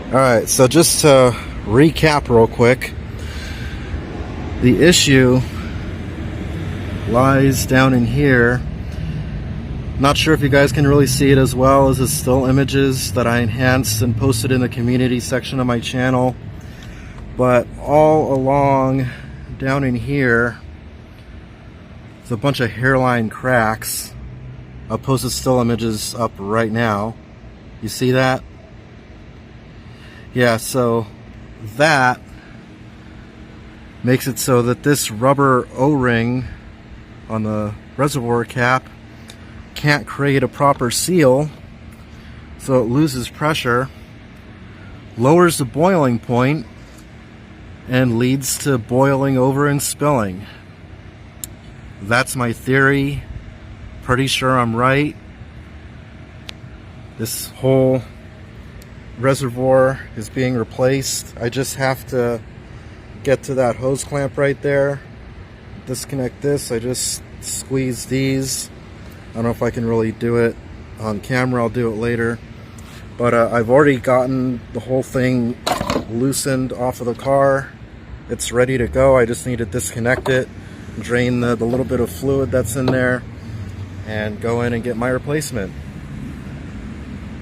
Alright, so just to recap real quick, the issue lies down in here. Not sure if you guys can really see it as well as the still images that I enhanced and posted in the community section of my channel. But all along down in here, there's a bunch of hairline cracks. I'll post the still images up right now. You see that? Yeah, so that makes it so that this rubber O-ring on the reservoir cap can't create a proper seal, so it loses pressure, lowers the boiling point, and leads to boiling over and spilling. That's my theory. Pretty sure I'm right. This whole reservoir is being replaced. I just have to get to that hose clamp right there, disconnect this. I just squeeze these. I don't know if I can really do it on camera. I'll do it later, but I've already gotten the whole thing loosened off of the car. It's ready to go. I just need to disconnect it, drain the little bit of fluid that's in there, and go in and get my replacement.